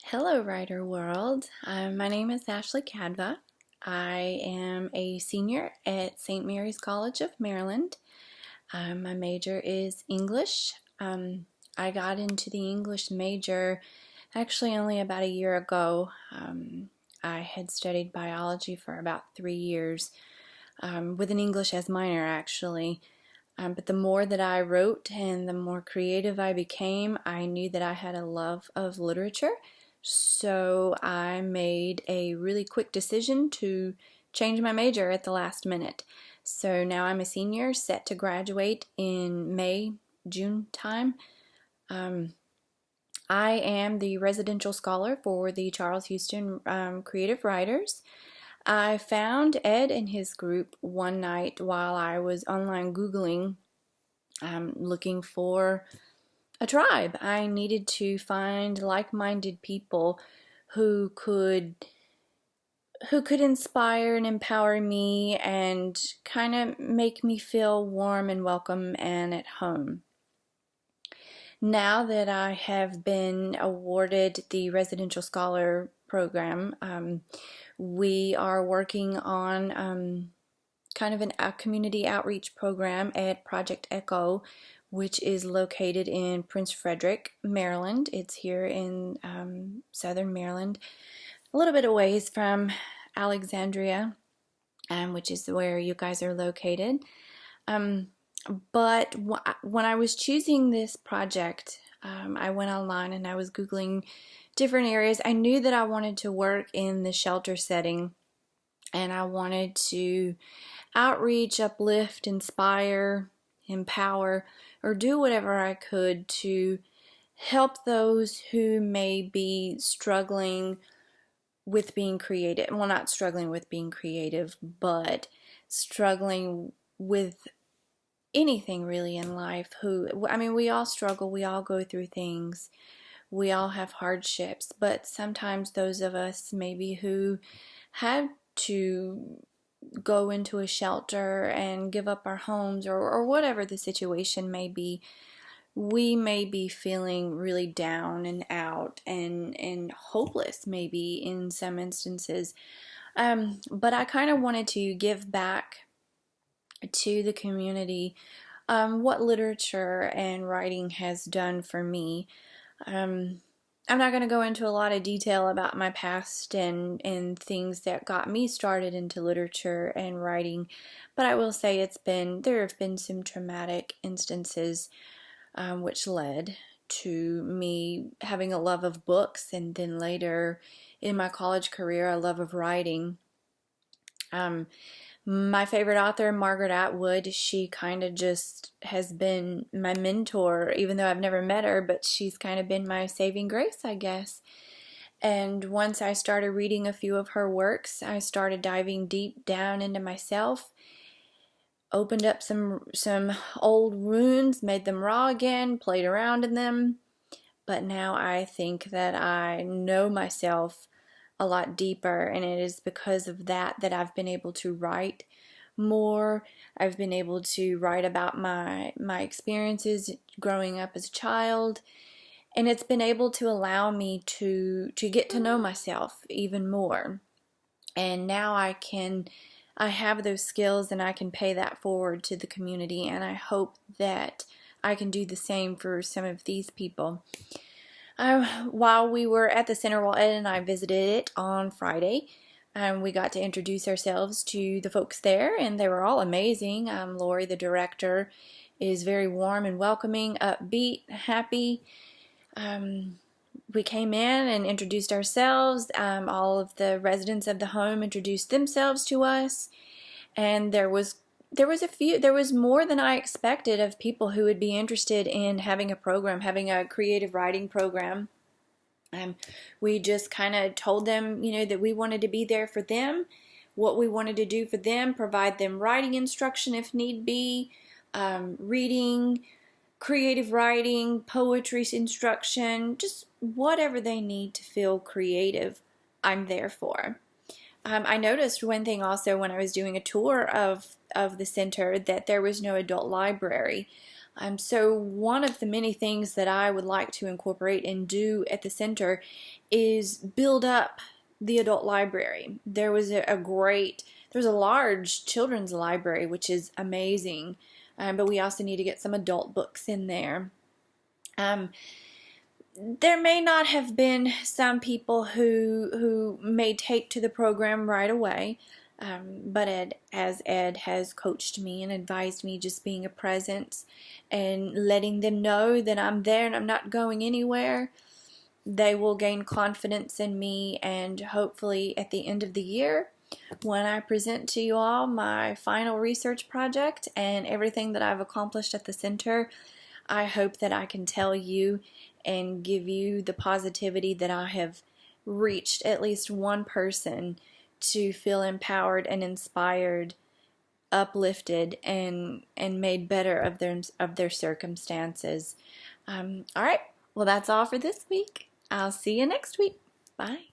Hello, writer world. My name is Ashley Kadva. I am a senior at St. Mary's College of Maryland. My major is English. I got into the English major actually only about a year ago. I had studied biology for about 3 years with an English as minor, actually. But the more that I wrote and the more creative I became, I knew that I had a love of literature. So I made a really quick decision to change my major at the last minute. So now I'm a senior, set to graduate in May, June time. I am the residential scholar for the Charles Houston Creative Writers. I found Ed and his group one night while I was online Googling, looking for a tribe. I needed to find like-minded people who could inspire and empower me and kind of make me feel warm and welcome and at home. Now that I have been awarded the Residential Scholar program, we are working on kind of a community outreach program at Project Echo, which is located in Prince Frederick, Maryland. It's here in southern Maryland, a little bit away from Alexandria, which is where you guys are located. But when I was choosing this project, I went online and I was Googling different areas. I knew that I wanted to work in the shelter setting, and I wanted to outreach, uplift, inspire, empower, or do whatever I could to help those who may be struggling with being creative. Well, not struggling with being creative, but struggling with anything really in life. We all struggle, we all go through things, we all have hardships, but sometimes those of us maybe who had to go into a shelter and give up our homes or whatever the situation may be, we may be feeling really down and out and hopeless maybe in some instances. But I kind of wanted to give back to the community what literature and writing has done for me. I'm not going to go into a lot of detail about my past and things that got me started into literature and writing, but I will say there have been some traumatic instances which led to me having a love of books, and then later in my college career a love of writing. My favorite author, Margaret Atwood, she kind of just has been my mentor, even though I've never met her, but she's kind of been my saving grace, I guess. And once I started reading a few of her works, I started diving deep down into myself, opened up some old wounds, made them raw again, played around in them. But now I think that I know myself a lot deeper, and it is because of that I've been able to write more. I've been able to write about my experiences growing up as a child, and it's been able to allow me to get to know myself even more. And now I have those skills, and I can pay that forward to the community, and I hope that I can do the same for some of these people. While we were at the center, while Ed and I visited it on Friday, we got to introduce ourselves to the folks there, and they were all amazing. Lori, the director, is very warm and welcoming, upbeat, happy. We came in and introduced ourselves. All of the residents of the home introduced themselves to us, and there was more than I expected of people who would be interested in having a creative writing program. We just kind of told them, that we wanted to be there for them, what we wanted to do for them, provide them writing instruction if need be, reading, creative writing, poetry instruction, just whatever they need to feel creative, I'm there for. I noticed one thing also when I was doing a tour of the center, that there was no adult library. So one of the many things that I would like to incorporate and do at the center is build up the adult library. There's a large children's library, which is amazing, but we also need to get some adult books in there. There may not have been some people who may take to the program right away, but as Ed has coached me and advised me, just being a presence and letting them know that I'm there and I'm not going anywhere, they will gain confidence in me, and hopefully at the end of the year, when I present to you all my final research project and everything that I've accomplished at the center, I hope that I can tell you and give you the positivity that I have reached at least one person to feel empowered and inspired, uplifted, and made better of their circumstances. All right, well, that's all for this week. I'll see you next week. Bye.